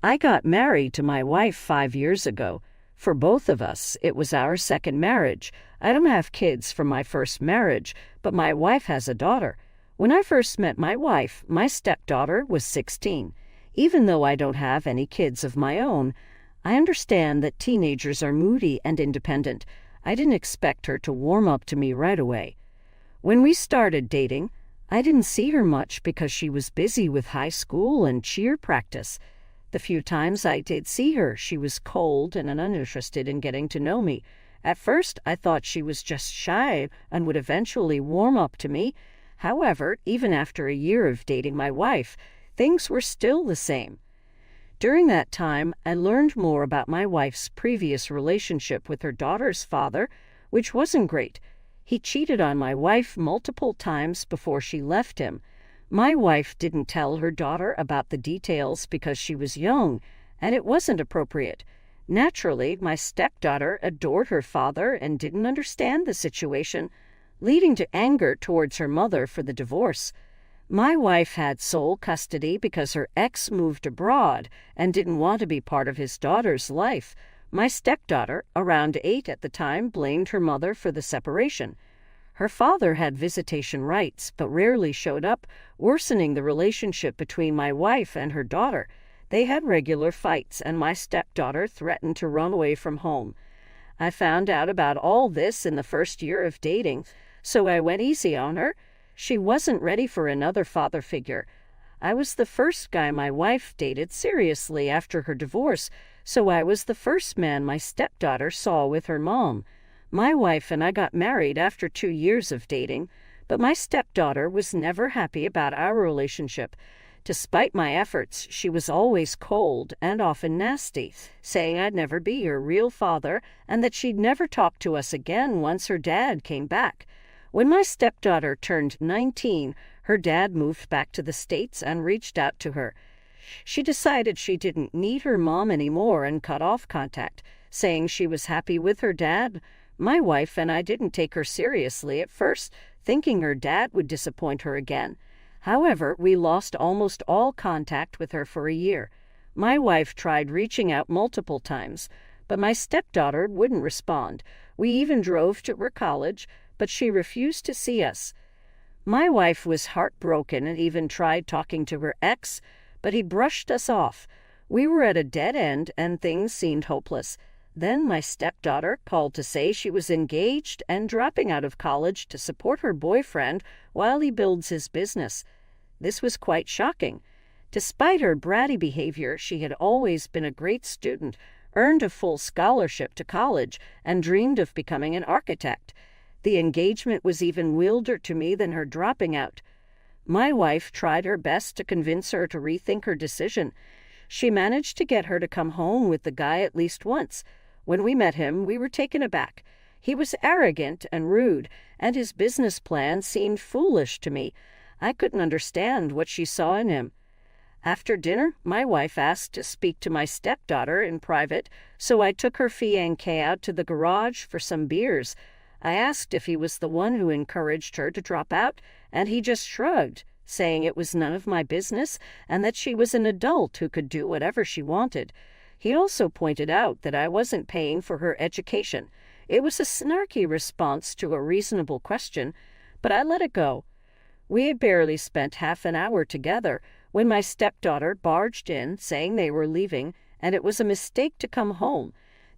I got married to my wife 5 years ago. For both of us, it was our second marriage. I don't have kids from my first marriage, but my wife has a daughter. When I first met my wife, my stepdaughter was 16. Even though I don't have any kids of my own, I understand that teenagers are moody and independent. I didn't expect her to warm up to me right away. When we started dating, I didn't see her much because she was busy with high school and cheer practice. The few times I did see her, she was cold and uninterested in getting to know me. At first, I thought she was just shy and would eventually warm up to me. However, even after a year of dating my wife, things were still the same. During that time, I learned more about my wife's previous relationship with her daughter's father, which wasn't great. He cheated on my wife multiple times before she left him. My wife didn't tell her daughter about the details because she was young, and it wasn't appropriate. Naturally, my stepdaughter adored her father and didn't understand the situation, leading to anger towards her mother for the divorce. My wife had sole custody because her ex moved abroad and didn't want to be part of his daughter's life. My stepdaughter, around 8 at the time, blamed her mother for the separation. Her father had visitation rights but rarely showed up, worsening the relationship between my wife and her daughter. They had regular fights, and my stepdaughter threatened to run away from home. I found out about all this in the first year of dating, so I went easy on her. She wasn't ready for another father figure. I was the first guy my wife dated seriously after her divorce, so I was the first man my stepdaughter saw with her mom. My wife and I got married after 2 years of dating, but my stepdaughter was never happy about our relationship. Despite my efforts, she was always cold and often nasty, saying I'd never be her real father and that she'd never talk to us again once her dad came back. When my stepdaughter turned 19, her dad moved back to the States and reached out to her. She decided she didn't need her mom anymore and cut off contact, saying she was happy with her dad. My wife and I didn't take her seriously at first, thinking her dad would disappoint her again. However, we lost almost all contact with her for a year. My wife tried reaching out multiple times, but my stepdaughter wouldn't respond. We even drove to her college, but she refused to see us. My wife was heartbroken and even tried talking to her ex, but he brushed us off. We were at a dead end and things seemed hopeless. Then my stepdaughter called to say she was engaged and dropping out of college to support her boyfriend while he builds his business. This was quite shocking. Despite her bratty behavior, she had always been a great student, earned a full scholarship to college, and dreamed of becoming an architect. The engagement was even wilder to me than her dropping out. My wife tried her best to convince her to rethink her decision. She managed to get her to come home with the guy at least once. When we met him, we were taken aback. He was arrogant and rude, and his business plan seemed foolish to me. I couldn't understand what she saw in him. After dinner, my wife asked to speak to my stepdaughter in private, so I took her fiancé out to the garage for some beers. I asked if he was the one who encouraged her to drop out, and he just shrugged, saying it was none of my business and that she was an adult who could do whatever she wanted. He also pointed out that I wasn't paying for her education. It was a snarky response to a reasonable question, but I let it go. We had barely spent half an hour together when my stepdaughter barged in, saying they were leaving, and it was a mistake to come home.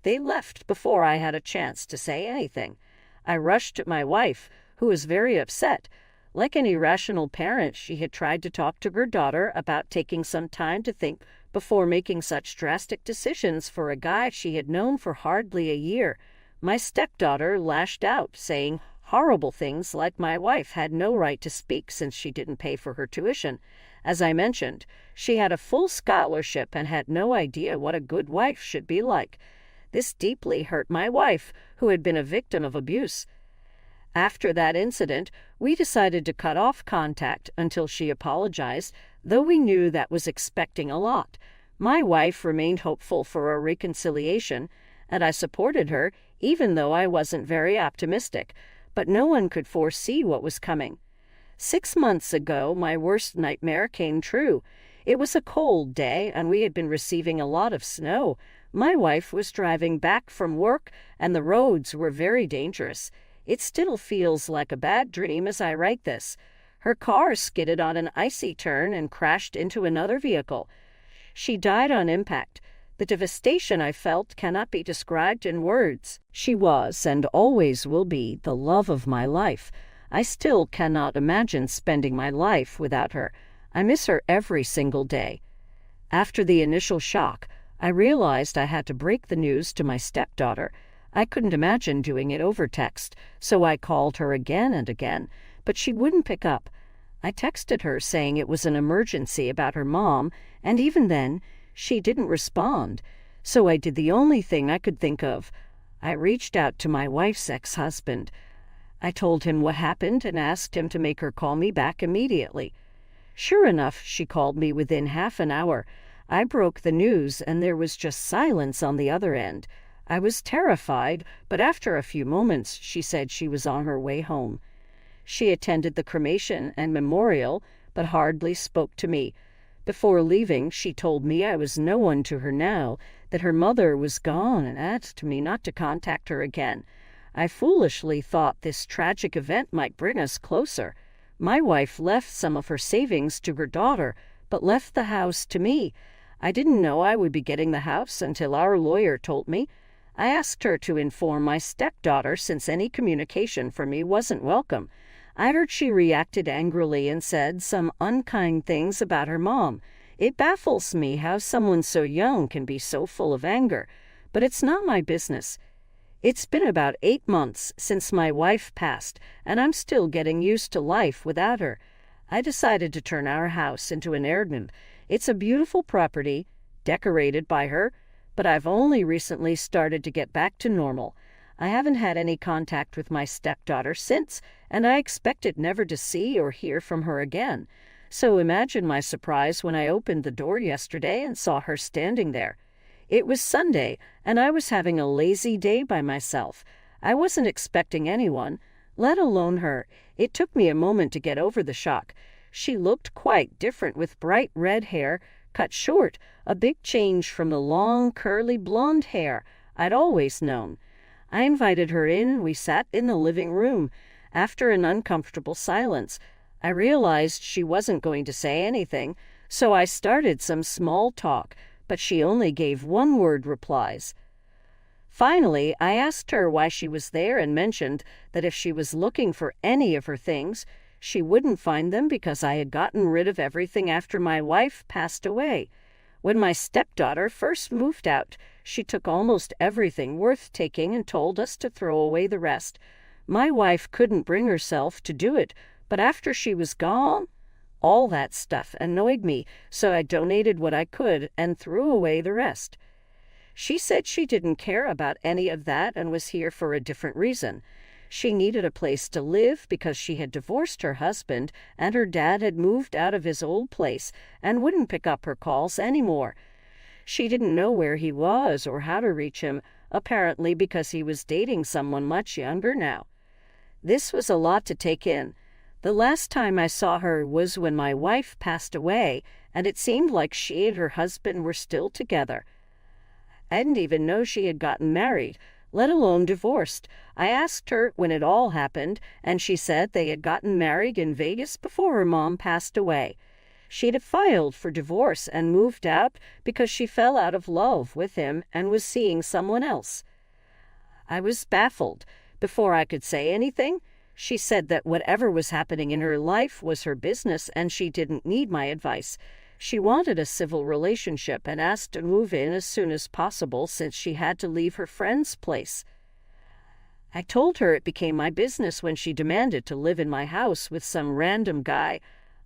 They left before I had a chance to say anything. I rushed at my wife, who was very upset. Like any rational parent, she had tried to talk to her daughter about taking some time to think before making such drastic decisions for a guy she had known for hardly a year. My stepdaughter lashed out, saying horrible things like my wife had no right to speak since she didn't pay for her tuition. As I mentioned, she had a full scholarship and had no idea what a good wife should be like. This deeply hurt my wife, who had been a victim of abuse. After that incident, we decided to cut off contact until she apologized, though we knew that was expecting a lot. My wife remained hopeful for a reconciliation, and I supported her, even though I wasn't very optimistic. But no one could foresee what was coming. 6 months ago, my worst nightmare came true. It was a cold day, and we had been receiving a lot of snow. My wife was driving back from work, and the roads were very dangerous. It still feels like a bad dream as I write this. Her car skidded on an icy turn and crashed into another vehicle. She died on impact. The devastation I felt cannot be described in words. She was, and always will be, the love of my life. I still cannot imagine spending my life without her. I miss her every single day. After the initial shock, I realized I had to break the news to my stepdaughter. I couldn't imagine doing it over text, so I called her again and again, but she wouldn't pick up. I texted her saying it was an emergency about her mom, and even then, she didn't respond. So I did the only thing I could think of. I reached out to my wife's ex-husband. I told him what happened and asked him to make her call me back immediately. Sure enough, she called me within half an hour. I broke the news, and there was just silence on the other end. I was terrified, but after a few moments, she said she was on her way home. She attended the cremation and memorial, but hardly spoke to me. Before leaving, she told me I was no one to her now, that her mother was gone, and asked me not to contact her again. I foolishly thought this tragic event might bring us closer. My wife left some of her savings to her daughter, but left the house to me. I didn't know I would be getting the house until our lawyer told me. I asked her to inform my stepdaughter since any communication from me wasn't welcome. I heard she reacted angrily and said some unkind things about her mom. It baffles me how someone so young can be so full of anger, but it's not my business. It's been about 8 months since my wife passed, and I'm still getting used to life without her. I decided to turn our house into an Airbnb. It's a beautiful property, decorated by her, but I've only recently started to get back to normal. I haven't had any contact with my stepdaughter since, and I expected never to see or hear from her again. So imagine my surprise when I opened the door yesterday and saw her standing there. It was Sunday, and I was having a lazy day by myself. I wasn't expecting anyone, let alone her. It took me a moment to get over the shock. She looked quite different with bright red hair, cut short, a big change from the long, curly blonde hair I'd always known. I invited her in, and we sat in the living room. After an uncomfortable silence, I realized she wasn't going to say anything, so I started some small talk, but she only gave one-word replies. Finally, I asked her why she was there and mentioned that if she was looking for any of her things, she wouldn't find them because I had gotten rid of everything after my wife passed away. When my stepdaughter first moved out, she took almost everything worth taking and told us to throw away the rest. My wife couldn't bring herself to do it, but after she was gone, all that stuff annoyed me, so I donated what I could and threw away the rest. She said she didn't care about any of that and was here for a different reason. She needed a place to live because she had divorced her husband and her dad had moved out of his old place and wouldn't pick up her calls anymore. She didn't know where he was or how to reach him, apparently because he was dating someone much younger now. This was a lot to take in. The last time I saw her was when my wife passed away, and it seemed like she and her husband were still together. I didn't even know she had gotten married, let alone divorced. I asked her when it all happened, and she said they had gotten married in Vegas before her mom passed away. She'd filed for divorce and moved out because she fell out of love with him and was seeing someone else. I was baffled. Before I could say anything, she said that whatever was happening in her life was her business and she didn't need my advice. She wanted a civil relationship and asked to move in as soon as possible since she had to leave her friend's place. I told her it became my business when she demanded to live in my house with some random guy.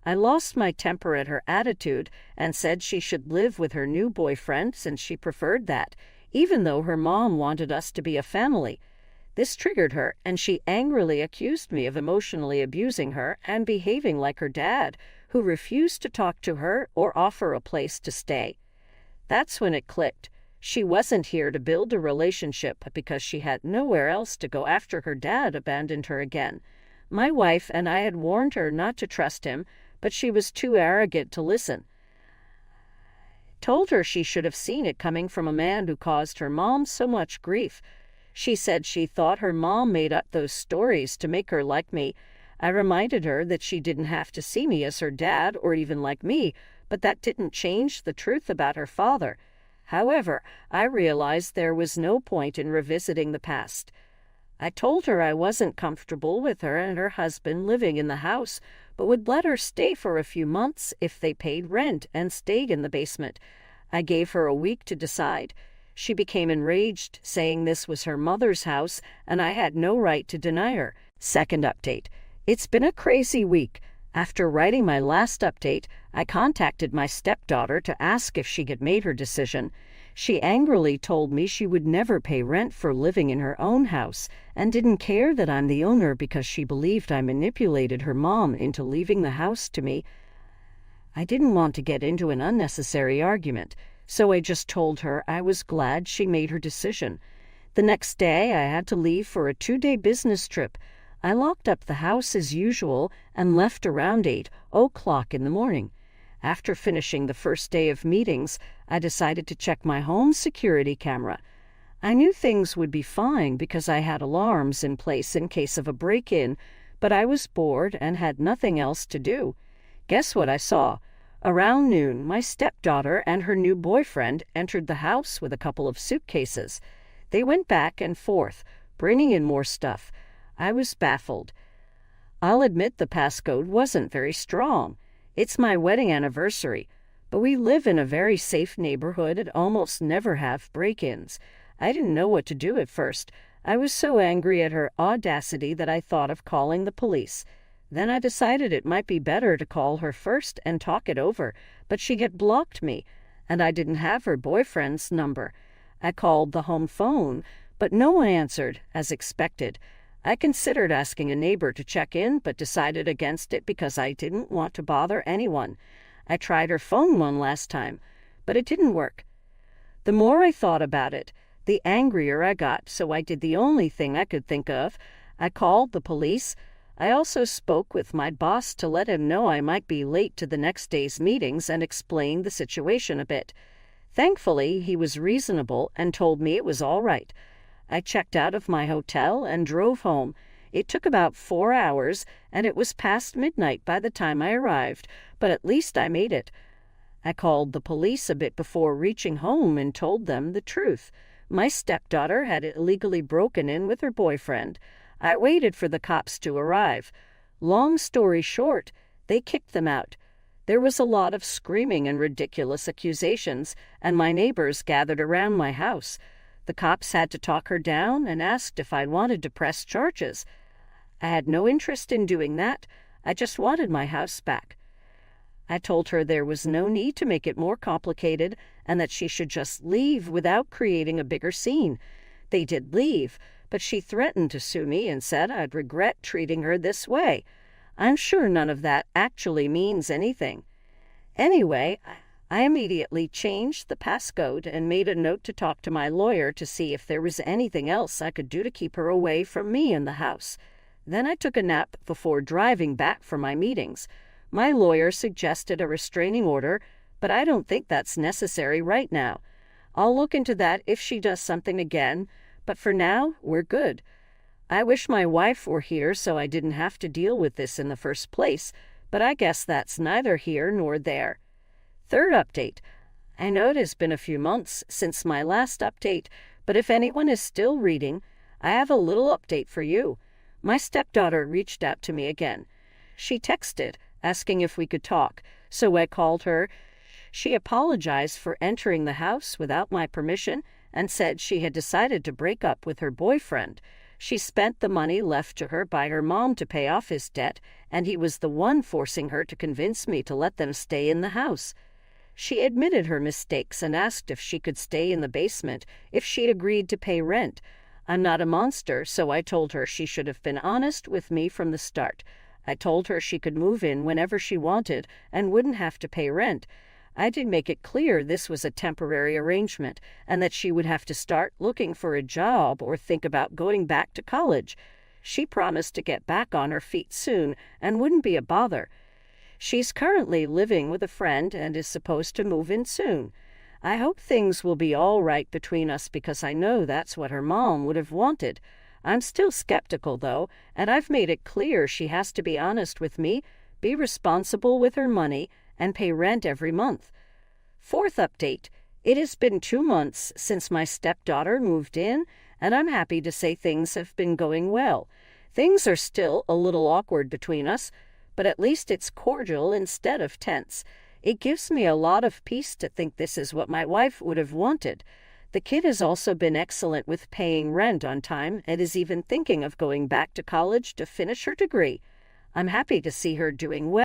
I lost my temper at her attitude and said she should live with her new boyfriend since she preferred that, even though her mom wanted us to be a family. This triggered her, and she angrily accused me of emotionally abusing her and behaving like her dad, who refused to talk to her or offer a place to stay. That's when it clicked. She wasn't here to build a relationship because she had nowhere else to go after her dad abandoned her again. My wife and I had warned her not to trust him, but she was too arrogant to listen. told her she should have seen it coming from a man who caused her mom so much grief. She said she thought her mom made up those stories to make her like me. I reminded her that she didn't have to see me as her dad or even like me, but that didn't change the truth about her father. However, I realized there was no point in revisiting the past. I told her I wasn't comfortable with her and her husband living in the house, but would let her stay for a few months if they paid rent and stayed in the basement. I gave her a week to decide. She became enraged, saying this was her mother's house and I had no right to deny her. Second update. It's been a crazy week. After writing my last update, I contacted my stepdaughter to ask if she had made her decision. She angrily told me she would never pay rent for living in her own house and didn't care that I'm the owner because she believed I manipulated her mom into leaving the house to me. I didn't want to get into an unnecessary argument, so I just told her I was glad she made her decision. The next day, I had to leave for a 2-day business trip. I locked up the house as usual and left around 8:00 in the morning. After finishing the first day of meetings, I decided to check my home security camera. I knew things would be fine because I had alarms in place in case of a break-in, but I was bored and had nothing else to do. Guess what I saw? Around noon, my stepdaughter and her new boyfriend entered the house with a couple of suitcases. They went back and forth, bringing in more stuff. I was baffled. I'll admit the passcode wasn't very strong. It's my wedding anniversary, but we live in a very safe neighborhood and almost never have break-ins. I didn't know what to do at first. I was so angry at her audacity that I thought of calling the police. Then I decided it might be better to call her first and talk it over, but she had blocked me, and I didn't have her boyfriend's number. I called the home phone, but no one answered, as expected. I considered asking a neighbor to check in, but decided against it because I didn't want to bother anyone. I tried her phone one last time, but it didn't work. The more I thought about it, the angrier I got, so I did the only thing I could think of. I called the police. I also spoke with my boss to let him know I might be late to the next day's meetings and explained the situation a bit. Thankfully, he was reasonable and told me it was all right. I checked out of my hotel and drove home. It took about 4 hours, and it was past midnight by the time I arrived, but at least I made it. I called the police a bit before reaching home and told them the truth. My stepdaughter had illegally broken in with her boyfriend. I waited for the cops to arrive. Long story short, they kicked them out. There was a lot of screaming and ridiculous accusations, and my neighbors gathered around my house. The cops had to talk her down and asked if I wanted to press charges. I had no interest in doing that. I just wanted my house back. I told her there was no need to make it more complicated and that she should just leave without creating a bigger scene. They did leave, but she threatened to sue me and said I'd regret treating her this way. I'm sure none of that actually means anything. Anyway, I immediately changed the passcode and made a note to talk to my lawyer to see if there was anything else I could do to keep her away from me in the house. Then I took a nap before driving back for my meetings. My lawyer suggested a restraining order, but I don't think that's necessary right now. I'll look into that if she does something again, but for now, we're good. I wish my wife were here so I didn't have to deal with this in the first place, but I guess that's neither here nor there. Third update. I know it has been a few months since my last update, but if anyone is still reading, I have a little update for you. My stepdaughter reached out to me again. She texted, asking if we could talk, so I called her. She apologized for entering the house without my permission and said she had decided to break up with her boyfriend. She spent the money left to her by her mom to pay off his debt, and he was the one forcing her to convince me to let them stay in the house. She admitted her mistakes and asked if she could stay in the basement if she'd agreed to pay rent. I'm not a monster, so I told her she should have been honest with me from the start. I told her she could move in whenever she wanted and wouldn't have to pay rent. I did make it clear this was a temporary arrangement and that she would have to start looking for a job or think about going back to college. She promised to get back on her feet soon and wouldn't be a bother. She's currently living with a friend and is supposed to move in soon. I hope things will be all right between us because I know that's what her mom would have wanted. I'm still skeptical, though, and I've made it clear she has to be honest with me, be responsible with her money, and pay rent every month. Fourth update. It has been 2 months since my stepdaughter moved in, and I'm happy to say things have been going well. Things are still a little awkward between us, but at least it's cordial instead of tense. It gives me a lot of peace to think this is what my wife would have wanted. The kid has also been excellent with paying rent on time and is even thinking of going back to college to finish her degree. I'm happy to see her doing well.